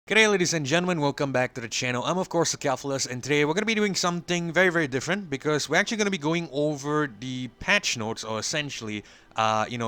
G'day ladies and gentlemen, welcome back to the channel. I'm of course Acaphilus, and today we're going to be doing something very different because we're actually going to be going over the patch notes, or essentially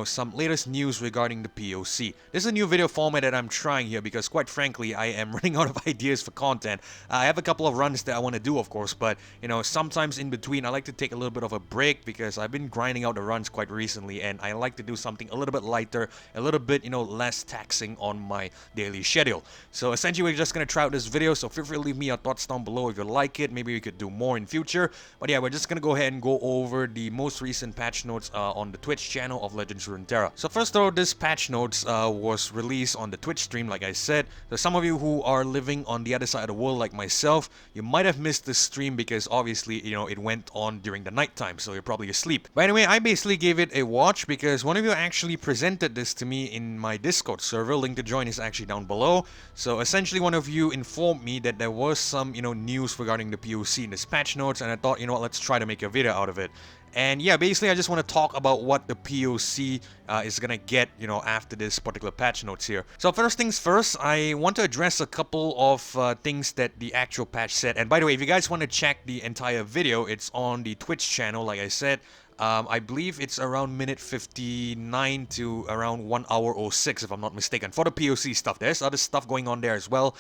some latest news regarding the POC. This is a new video format that I'm trying here because quite frankly I am running out of ideas for content. I have a couple of runs that I want to do of course, but sometimes in between I like to take a little bit of a break because I've been grinding out the runs quite recently and I like to do something a little bit lighter, a little bit less taxing on my daily schedule. So essentially we're just going to try out this video, so feel free to leave me your thoughts down below if you like it. Maybe we could do more in future, but yeah, we're just going to go ahead and go over the most recent patch notes on the Twitch channel of Legends Runeterra. So first though, this patch notes was released on the Twitch stream like I said. So some of you who are living on the other side of the world like myself, you might have missed this stream because obviously it went on during the night time, so you're probably asleep. But anyway, I basically gave it a watch because one of you actually presented this to me in my Discord server. Link to join is actually down below. So essentially one of you informed me that there was some news regarding the POC in this patch notes, and I thought, let's try to make a video out of it. And yeah, basically I just want to talk about what the POC is gonna get, after this particular patch notes here. So first things first, I want to address a couple of things that the actual patch said. And by the way, if you guys want to check the entire video, it's on the Twitch channel, like I said. I believe it's around minute 59 to around 1 hour 06 if I'm not mistaken for the POC stuff. There's other stuff going on there as well,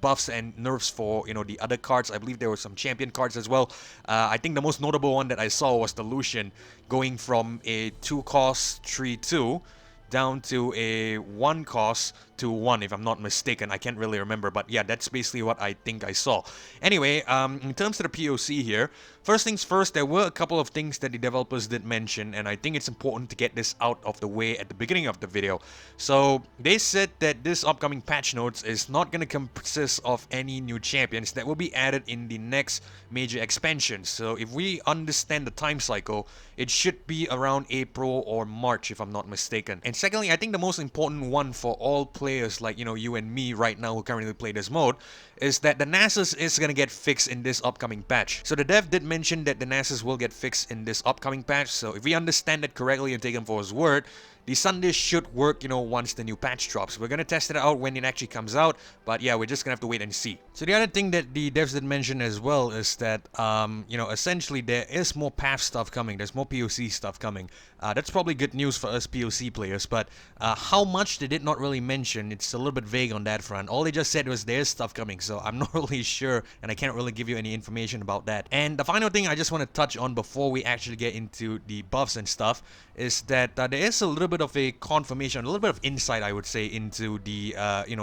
buffs and nerfs for the other cards. I believe there were some champion cards as well. I think the most notable one that I saw was the Lucian going from a 2-cost 3-2 down to a 1-cost to 1 if I'm not mistaken. I can't really remember, but yeah, that's basically what I think I saw. Anyway, in terms of the POC here, first things first, there were a couple of things that the developers did mention, and I think it's important to get this out of the way at the beginning of the video. So they said that this upcoming patch notes is not going to consist of any new champions that will be added in the next major expansion. So if we understand the time cycle, it should be around April or March if I'm not mistaken. And secondly, I think the most important one for all players like you and me right now who currently play this mode is that the Nexus is gonna get fixed in this upcoming patch. So the dev did mention that the Nexus will get fixed in this upcoming patch, so if we understand it correctly and take him for his word, the Sunday should work, once the new patch drops. We're gonna test it out when it actually comes out, but yeah, we're just gonna have to wait and see. So the other thing that the devs did mention as well is that, essentially there is more path stuff coming. There's more POC stuff coming. That's probably good news for us POC players, but how much they did not really mention. It's a little bit vague on that front. All they just said was there's stuff coming, so I'm not really sure, and I can't really give you any information about that. And the final thing I just want to touch on before we actually get into the buffs and stuff is that there is a little bit of a confirmation, a little bit of insight, I would say, into the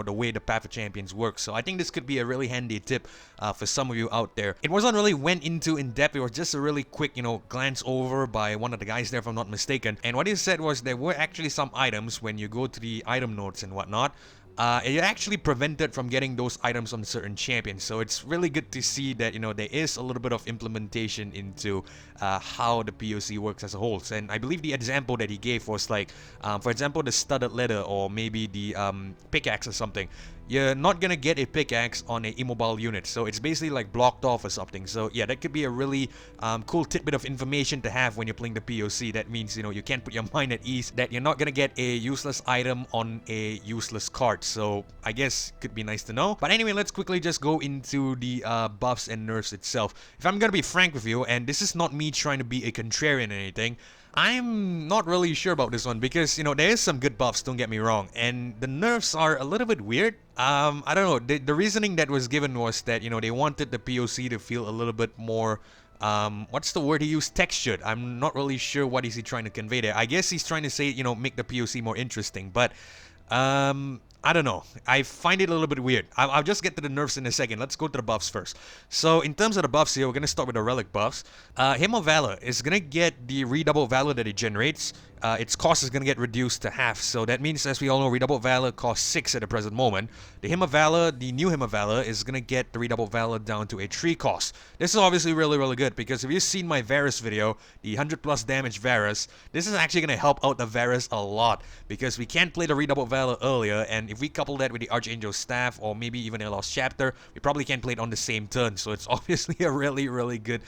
the way the Path of Champions works. So I think this could be a really handy tip for some of you out there. It wasn't really went into in depth. It was just a really quick glance over by one of the guys there, if I'm not mistaken. And what he said was there were actually some items when you go to the item notes and whatnot. It actually prevented from getting those items on certain champions, so it's really good to see that there is a little bit of implementation into how the POC works as a whole. And I believe the example that he gave was like, for example, the studded leather or maybe the pickaxe or something. You're not gonna get a pickaxe on an immobile unit, so it's basically like blocked off or something. So yeah, that could be a really cool tidbit of information to have when you're playing the POC. That means you can't put your mind at ease that you're not gonna get a useless item on a useless card. So I guess could be nice to know. But anyway, let's quickly just go into the buffs and nerfs itself. If I'm gonna be frank with you, and this is not me trying to be a contrarian or anything, I'm not really sure about this one because, there is some good buffs, don't get me wrong, and the nerfs are a little bit weird. I don't know, the reasoning that was given was that, they wanted the POC to feel a little bit more, what's the word he used? Textured. I'm not really sure what is he trying to convey there. I guess he's trying to say, make the POC more interesting, but, I don't know. I find it a little bit weird. I'll just get to the nerfs in a second. Let's go to the buffs first. So in terms of the buffs here, we're going to start with the relic buffs. Hymn of Valor is going to get the redoubled valor that it generates. Its cost is going to get reduced to half. So that means, as we all know, redoubled valor costs 6 at the present moment. The Hymn of Valor, the new Hymn of Valor, is going to get the redoubled valor down to a 3 cost. This is obviously really good because if you've seen my Varus video, the 100 plus damage Varus, this is actually going to help out the Varus a lot because we can't play the redoubled valor earlier, and If we couple that with the Archangel Staff or maybe even a Lost Chapter, we probably can play it on the same turn. So it's obviously a really good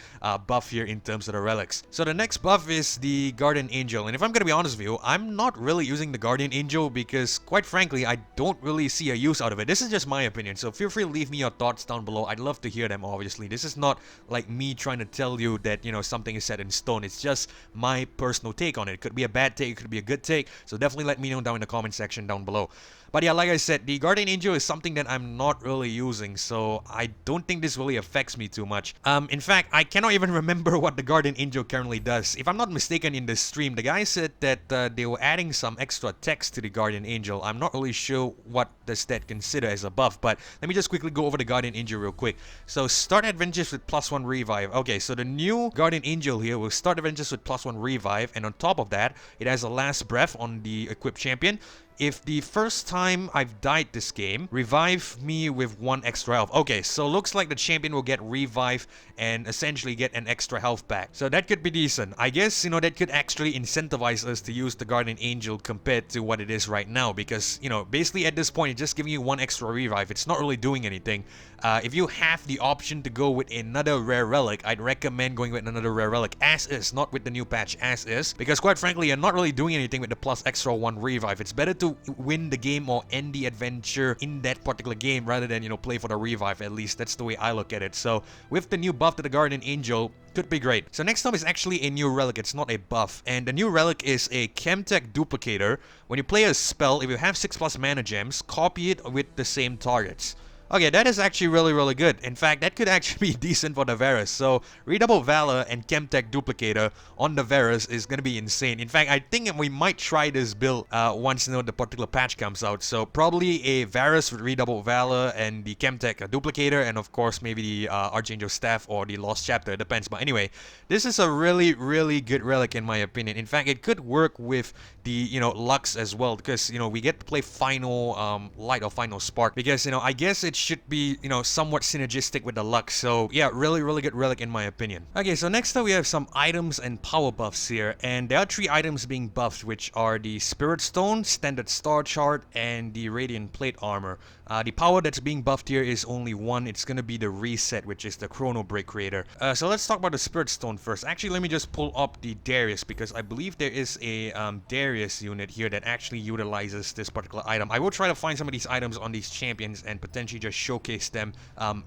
buff here in terms of the relics. So the next buff is the Guardian Angel, and if I'm gonna be honest with you, I'm not really using the Guardian Angel because quite frankly, I don't really see a use out of it. This is just my opinion, so feel free to leave me your thoughts down below. I'd love to hear them, obviously. This is not like me trying to tell you that, you know, something is set in stone. It's just my personal take on it. It could be a bad take, it could be a good take, so definitely let me know down in the comment section down below. But yeah, like I said, the Guardian Angel is something that I'm not really using, so I don't think this really affects me too much. In fact, I cannot even remember what the Guardian Angel currently does. If I'm not mistaken, in the stream, the guy said that they were adding some extra text to the Guardian Angel. I'm not really sure what does that consider as a buff, but let me just quickly go over the Guardian Angel real quick. So start adventures with +1 revive. Okay, so the new Guardian Angel here will start adventures with +1 revive, and on top of that, it has a last breath on the equipped champion. If the first time I've died this game, revive me with 1 extra health. Okay, so looks like the champion will get revive and essentially get an extra health back. So that could be decent. I guess, you know, that could actually incentivize us to use the Guardian Angel compared to what it is right now. Because, you know, basically at this point, it's just giving you 1 extra revive. It's not really doing anything. If you have the option to go with another rare relic, I'd recommend going with another rare relic as is, not with the new patch as is. Because quite frankly, you're not really doing anything with the plus extra 1 revive. It's better to win the game or end the adventure in that particular game rather than, you know, play for the revive. At least that's the way I look at it. So with the new buff to the Guardian Angel, could be great. So next up is actually a new relic. It's not a buff, and the new relic is a Chemtech duplicator. When you play a spell, if you have 6+ mana gems, copy it with the same targets. Okay, that is actually really good. In fact, that could actually be decent for the Varus. So, Redouble Valor and Chemtech Duplicator on the Varus is going to be insane. In fact, I think we might try this build once, you know, the particular patch comes out. So, probably a Varus with Redouble Valor and the Chemtech Duplicator, and of course, maybe the Archangel Staff or the Lost Chapter. It depends. But anyway, this is a really good relic in my opinion. In fact, it could work with the, you know, Lux as well, because, you know, we get to play Final Light or Final Spark, because, you know, I guess it should be, you know, somewhat synergistic with the Lux. So yeah, really good relic in my opinion. Okay, so next up we have some items and power buffs here, and there are 3 items being buffed, which are the Spirit Stone, Standard Star Chart, and the Radiant Plate Armor. The power that's being buffed here is only 1. It's gonna be the Reset, which is the Chrono Break Creator. So let's talk about the Spirit Stone first. Actually, let me just pull up the Darius, because I believe there is a Darius unit here that actually utilizes this particular item. I will try to find some of these items on these champions and potentially just showcase them,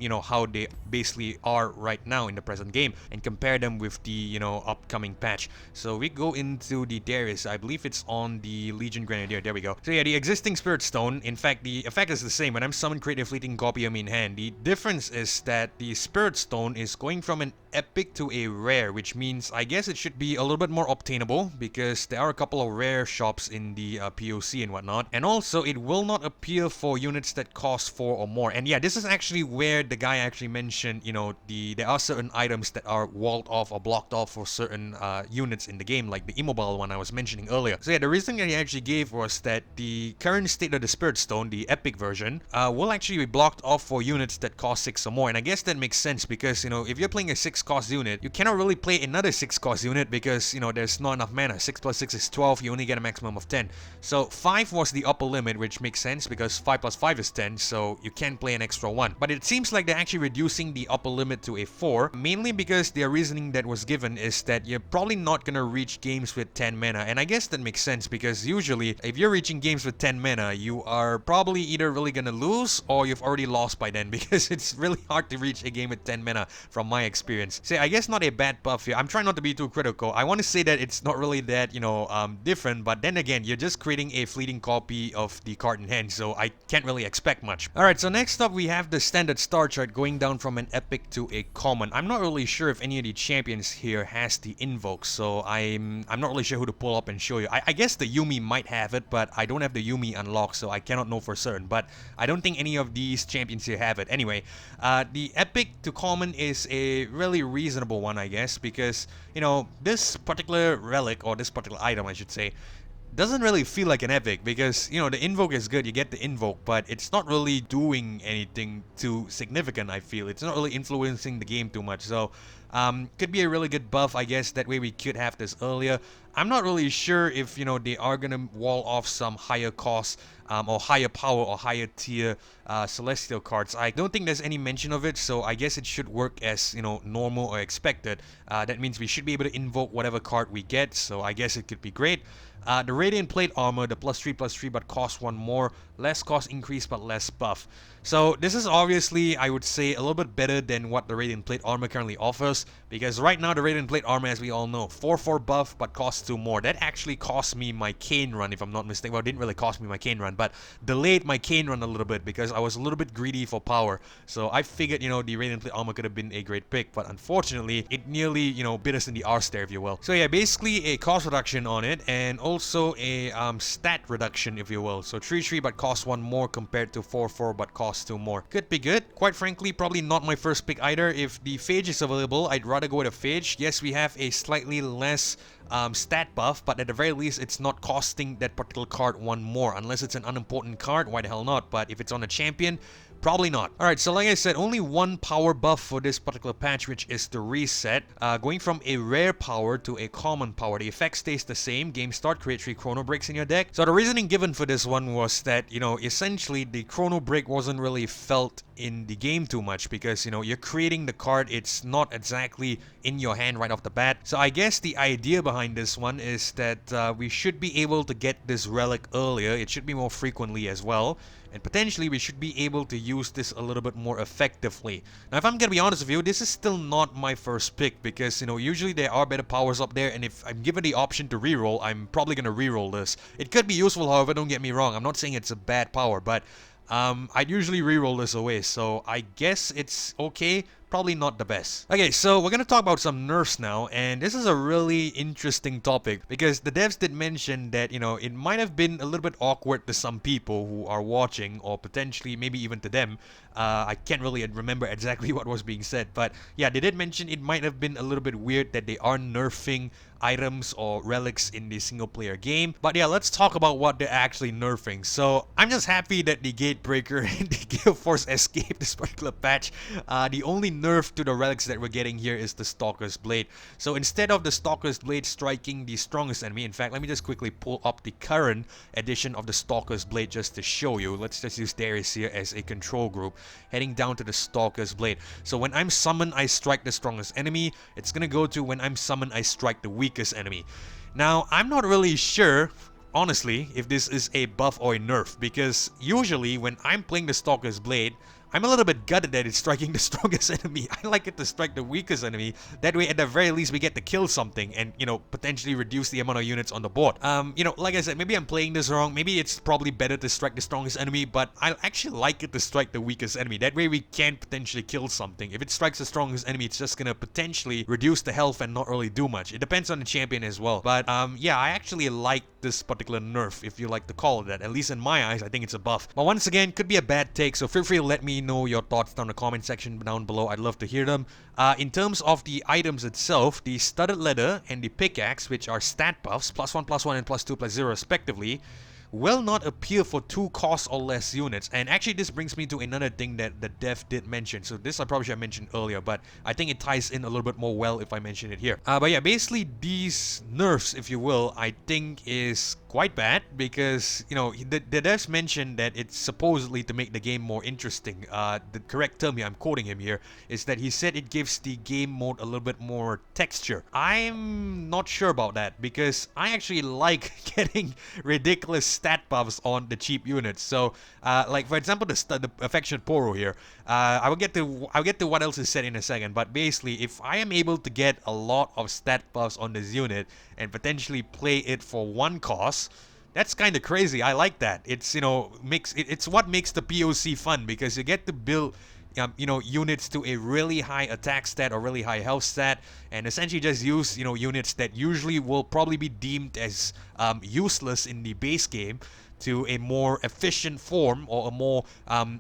you know, how they basically are right now in the present game, and compare them with the, you know, upcoming patch. So we go into the Darius. I believe it's on the Legion Grenadier. There we go. So yeah, the existing Spirit Stone, in fact, the effect is the same. When I'm summoned, create a fleeting copy of me in hand. The difference is that the Spirit Stone is going from an epic to a rare, which means I guess it should be a little bit more obtainable, because there are a couple of rare shops in the POC and whatnot. And also, it will not appear for units that cost 4 or more. And yeah, this is actually where the guy actually mentioned, you know, there are certain items that are walled off or blocked off for certain units in the game, like the immobile one I was mentioning earlier. So yeah, the reason that he actually gave was that the current state of the Spirit Stone, the epic version, will actually be blocked off for units that cost 6 or more. And I guess that makes sense, because, you know, if you're playing a 6 cost unit, you cannot really play another 6 cost unit, because, you know, there's not enough mana. 6 plus 6 is 12, you only get a maximum of 10. So 5 was the upper limit, which makes sense, because 5 plus 5 is 10, so you can play an extra 1. But it seems like they're actually reducing the upper limit to a 4, mainly because their reasoning that was given is that you're probably not gonna reach games with 10 mana. And I guess that makes sense, because usually, if you're reaching games with 10 mana, you are probably either really gonna lose, or you've already lost by then, because it's really hard to reach a game with 10 mana from my experience. So I guess not a bad buff here. I'm trying not to be too critical. I want to say that it's not really that, you know, different, but then again, you're just creating a fleeting copy of the card in hand, so I can't really expect much. Alright, so next up we have the Standard Star Chart going down from an epic to a common. I'm not really sure if any of the champions here has the invoke, so I'm not really sure who to pull up and show you. I guess the Yuumi might have it, but I don't have the Yuumi unlocked, so I cannot know for certain. But I don't think any of these champions here have it. Anyway, the epic to common is a really reasonable one, I guess, because, you know, this particular relic, or this particular item I should say, doesn't really feel like an epic because, you know, the invoke is good, you get the invoke, but it's not really doing anything too significant, I feel. It's not really influencing the game too much, so could be a really good buff, I guess. That way we could have this earlier. I'm not really sure if, you know, they are gonna wall off some higher cost or higher power or higher tier celestial cards. I don't think there's any mention of it, so I guess it should work as, you know, normal or expected. That means we should be able to invoke whatever card we get, so I guess it could be great. The Radiant Plate Armor, the +3/+3 but cost 1 more, less cost increase but less buff. So this is obviously, I would say, a little bit better than what the Radiant Plate Armor currently offers, because right now the Radiant Plate Armor, as we all know, 4/4 buff but costs 2 more. That actually cost me my Cane run, if I'm not mistaken. Well, it didn't really cost me my Cane run, but delayed my Cane run a little bit because I was a little bit greedy for power. So I figured, you know, the Radiant Plate Armor could have been a great pick, but unfortunately, it nearly, you know, bit us in the arse there, if you will. So yeah, basically a cost reduction on it, and also a stat reduction, if you will. So 3/3 but cost 1 more compared to 4/4 but cost 2 more. Could be good. Quite frankly, probably not my first pick either. If the Phage is available, I'd rather go with a Phage. Yes, we have a slightly less stat buff, but at the very least, it's not costing that particular card 1 more. Unless it's an unimportant card, why the hell not? But if it's on a champion, probably not. Alright, so like I said, only 1 power buff for this particular patch, which is the reset. Going from a rare power to a common power. The effect stays the same. Game start, create 3 chrono breaks in your deck. So the reasoning given for this one was that, you know, essentially the chrono break wasn't really felt in the game too much because, you know, you're creating the card, it's not exactly in your hand right off the bat. So I guess the idea behind this one is that we should be able to get this relic earlier. It should be more frequently as well. And potentially we should be able to use this a little bit more effectively. Now, if I'm gonna be honest with you, this is still not my first pick because, you know, usually there are better powers up there, and if I'm given the option to reroll, I'm probably gonna reroll this. It could be useful, however, don't get me wrong. I'm not saying it's a bad power, but I'd usually reroll this away, so I guess it's okay. Probably not the best. Okay, so we're gonna talk about some nerfs now, and this is a really interesting topic because the devs did mention that, you know, it might have been a little bit awkward to some people who are watching, or potentially maybe even to them. I can't really remember exactly what was being said, but yeah, they did mention it might have been a little bit weird that they are nerfing items or relics in the single player game. But yeah, let's talk about what they're actually nerfing. So I'm just happy that the Gatebreaker and the Gale Force escaped this particular patch. The only nerf to the relics that we're getting here is the Stalker's Blade. So instead of the Stalker's Blade striking the strongest enemy, in fact, let me just quickly pull up the current edition of the Stalker's Blade just to show you. Let's just use Darius here as a control group, heading down to the Stalker's Blade. So when I'm summoned, I strike the strongest enemy. It's gonna go to when I'm summoned, I strike the weakest enemy. Now, I'm not really sure, honestly, if this is a buff or a nerf, because usually when I'm playing the Stalker's Blade, I'm a little bit gutted that it's striking the strongest enemy. I like it to strike the weakest enemy. That way, at the very least, we get to kill something and, you know, potentially reduce the amount of units on the board. You know, like I said, maybe I'm playing this wrong. Maybe it's probably better to strike the strongest enemy, but I actually like it to strike the weakest enemy. That way, we can potentially kill something. If it strikes the strongest enemy, it's just gonna potentially reduce the health and not really do much. It depends on the champion as well. But, yeah, I actually like this particular nerf, if you like to call it that. At least in my eyes, I think it's a buff. But once again, could be a bad take, so feel free to let me know your thoughts down in the comment section down below. I'd love to hear them. In terms of the items itself, the Studded Leather and the Pickaxe, which are stat buffs, +1/+1 and +2/+0 respectively, will not appear for 2 cost or less units. And actually, this brings me to another thing that the dev did mention. So this I probably should have mentioned earlier, but I think it ties in a little bit more well if I mention it here. But yeah, basically these nerfs, if you will, I think is quite bad because, you know, the devs mentioned that it's supposedly to make the game more interesting. The correct term here, I'm quoting him here, is that he said it gives the game mode a little bit more texture. I'm not sure about that because I actually like getting ridiculous stat buffs on the cheap units. So, like for example, the Affectionate Poro here. I'll get to what else is said in a second. But basically, if I am able to get a lot of stat buffs on this unit and potentially play it for 1 cost, that's kind of crazy. I like that. It's, you know, it's what makes the POC fun because you get to build, you know, units to a really high attack stat or really high health stat, and essentially just use, you know, units that usually will probably be deemed as useless in the base game to a more efficient form or a more,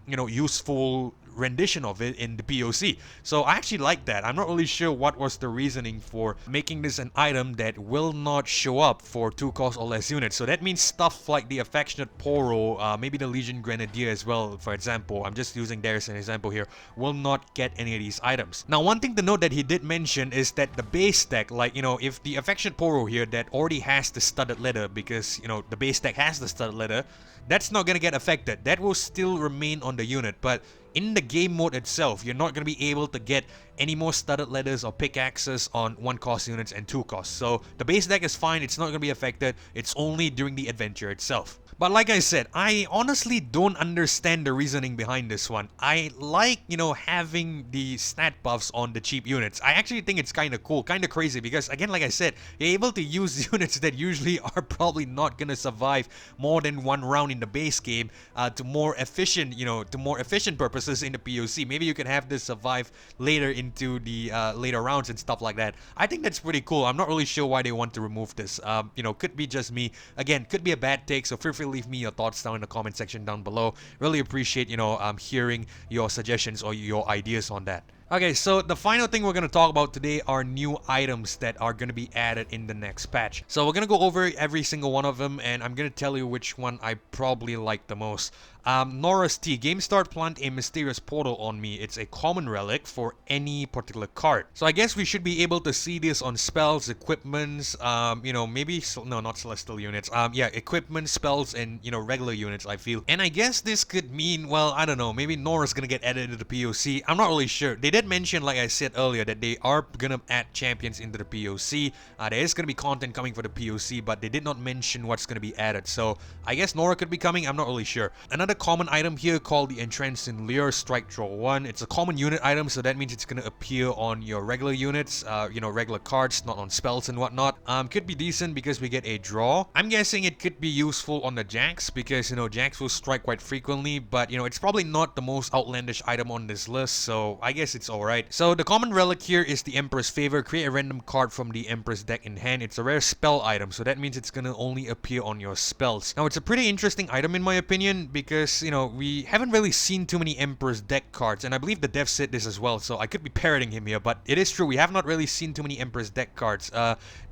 you know, useful rendition of it in the POC. So I actually like that. I'm not really sure what was the reasoning for making this an item that will not show up for 2 cost or less units. So that means stuff like the Affectionate Poro, maybe the Legion Grenadier as well, for example. I'm just using there as an example here, will not get any of these items. Now, one thing to note that he did mention is that the base deck, like, you know, if the Affectionate Poro here that already has the studded leather, because, you know, the base deck has the studded leather, that's not gonna get affected. That will still remain on the unit, but in the game mode itself, you're not going to be able to get any more studded leathers or pickaxes on 1 cost units and 2 costs. So the base deck is fine, it's not going to be affected, it's only during the adventure itself. But like I said, I honestly don't understand the reasoning behind this one. I like, you know, having the stat buffs on the cheap units. I actually think it's kind of cool, kind of crazy, because again, like I said, you're able to use units that usually are probably not going to survive more than 1 round in the base game to more efficient, you know, to more efficient purposes in the POC. Maybe you can have this survive later into the later rounds and stuff like that. I think that's pretty cool. I'm not really sure why they want to remove this. You know, could be just me. Again, could be a bad take, so feel free to leave me your thoughts down in the comment section down below. Really appreciate, you know, hearing your suggestions or your ideas on that. Okay, so the final thing we're going to talk about today are new items that are going to be added in the next patch. So we're going to go over every single one of them, and I'm going to tell you which one I probably like the most. Norris T. Game Start plant a mysterious portal on me. It's a common relic for any particular card. So I guess we should be able to see this on spells, equipments, you know, maybe, no, not celestial units. Yeah, equipment, spells, and, you know, regular units, I feel. And I guess this could mean, well, I don't know, maybe Norris gonna get added into the POC. I'm not really sure. They did mention, like I said earlier, that they are gonna add champions into the POC. There is gonna be content coming for the POC, but they did not mention what's gonna be added. So I guess Nora could be coming, I'm not really sure. Another common item here called the Entranced in Leer Strike Draw 1. It's a common unit item, so that means it's gonna appear on your regular units, you know, regular cards, not on spells and whatnot. Could be decent because we get a draw. I'm guessing it could be useful on the Jax because, you know, Jax will strike quite frequently, but, you know, it's probably not the most outlandish item on this list, so I guess it's alright. So the common relic here is the Emperor's Favor. Create a random card from the Emperor's deck in hand. It's a rare spell item, so that means it's gonna only appear on your spells. Now, it's a pretty interesting item in my opinion because, you know, we haven't really seen too many Emperor's deck cards, and I believe the dev said this as well, so I could be parroting him here, but it is true, we have not really seen too many Emperor's deck cards.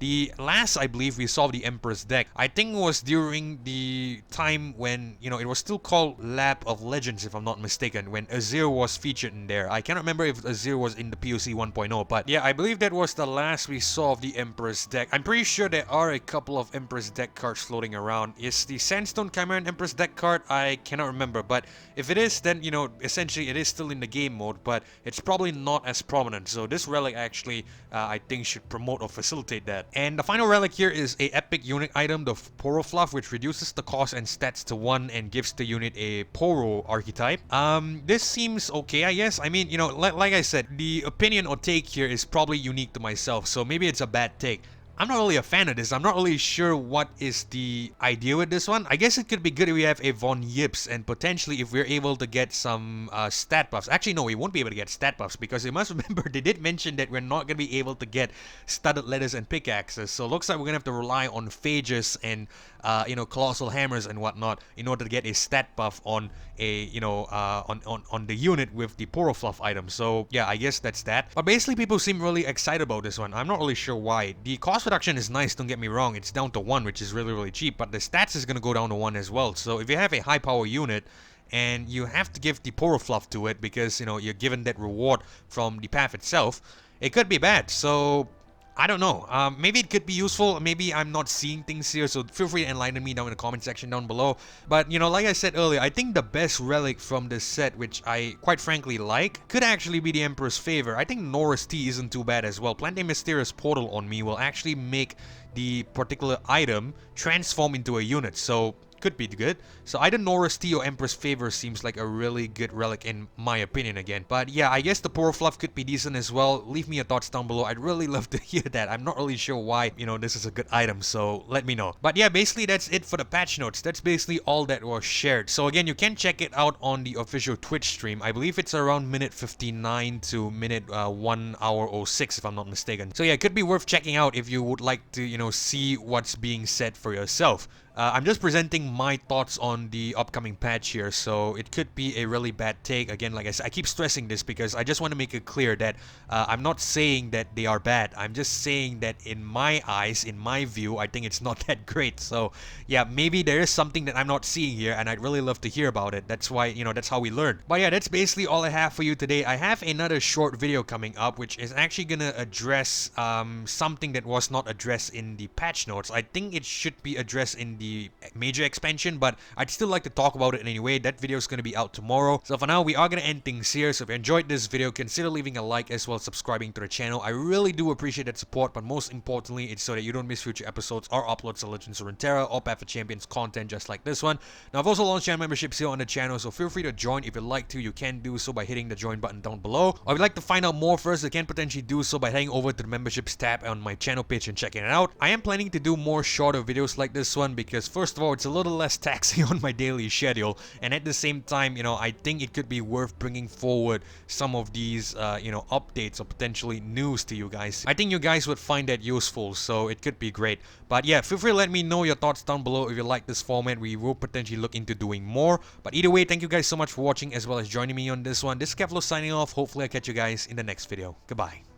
The last, I believe, we saw the Emperor's deck, I think was during the time when, you know, it was still called Lab of Legends, if I'm not mistaken, when Azir was featured in there. I can't remember if Azir was in the POC 1.0, but yeah, I believe that was the last we saw of the Emperor's deck. I'm pretty sure there are a couple of Emperor's deck cards floating around. Is the Sandstone Chimera an Emperor's deck card? I cannot remember, but if it is, then, you know, essentially it is still in the game mode, but it's probably not as prominent. So this relic actually, I think, should promote or facilitate that. And the final relic here is a epic unit item, the Poro Fluff, which reduces the cost and stats to 1 and gives the unit a Poro archetype. This seems okay, I guess. I mean, you know, like I said, the opinion or take here is probably unique to myself, so maybe it's a bad take. I'm not really a fan of this. I'm not really sure what is the idea with this one. I guess it could be good if we have a Von Yips and potentially if we're able to get some stat buffs. Actually, no, we won't be able to get stat buffs because you must remember they did mention that we're not going to be able to get studded leathers and pickaxes. So it looks like we're going to have to rely on phages and, you know, colossal hammers and whatnot in order to get a stat buff on a, you know, on the unit with the Poro Fluff item. So yeah, I guess that's that. But basically people seem really excited about this one. I'm not really sure why. The cost reduction is nice, don't get me wrong. It's down to 1, which is really cheap, but the stats is going to go down to 1 as well. So if you have a high power unit and you have to give the Poro Fluff to it because, you know, you're given that reward from the path itself, it could be bad. So I don't know. Maybe it could be useful. Maybe I'm not seeing things here, so feel free to enlighten me down in the comment section down below. But, you know, like I said earlier, I think the best relic from this set, which I quite frankly like, could actually be the Emperor's Favor. I think Norris T isn't too bad as well. Plant a mysterious portal on me will actually make the particular item transform into a unit, so could be good. So either Norris T or Emperor's Favor seems like a really good relic in my opinion again. But yeah, I guess the Poro Fluff could be decent as well. Leave me your thoughts down below. I'd really love to hear that. I'm not really sure why, you know, this is a good item, so let me know. But yeah, basically that's it for the patch notes. That's basically all that was shared. So again, you can check it out on the official Twitch stream. I believe it's around minute 59 to minute 1 hour 06 if I'm not mistaken. So yeah, it could be worth checking out if you would like to, you know, see what's being said for yourself. I'm just presenting my thoughts on the upcoming patch here, so it could be a really bad take. Again, like I said, I keep stressing this because I just want to make it clear that I'm not saying that they are bad. I'm just saying that in my eyes, in my view, I think it's not that great. So yeah, maybe there is something that I'm not seeing here, and I'd really love to hear about it. That's why, that's how we learn. But yeah, that's basically all I have for you today. I have another short video coming up, which is actually gonna address something that was not addressed in the patch notes. I think it should be addressed in the major expansion, but I'd still like to talk about it anyway. That video is going to be out tomorrow. So for now, we are going to end things here. So if you enjoyed this video, consider leaving a like as well as subscribing to the channel. I really do appreciate that support, but most importantly, it's so that you don't miss future episodes or uploads of Legends of Runeterra or Path of Champions content just like this one. Now, I've also launched channel memberships here on the channel, so feel free to join. If you'd like to, you can do so by hitting the join button down below. Or if you'd like to find out more first, you can potentially do so by heading over to the memberships tab on my channel page and checking it out. I am planning to do more shorter videos like this one because first of all, it's a little less taxing on my daily schedule, and at the same time, I think it could be worth bringing forward some of these, updates or potentially news to you guys. I think you guys would find that useful, so it could be great. But yeah, feel free to let me know your thoughts down below. If you like this format, we will potentially look into doing more. But either way, thank you guys so much for watching as well as joining me on this one. This is Keflo signing off. Hopefully I'll catch you guys in the next video. Goodbye.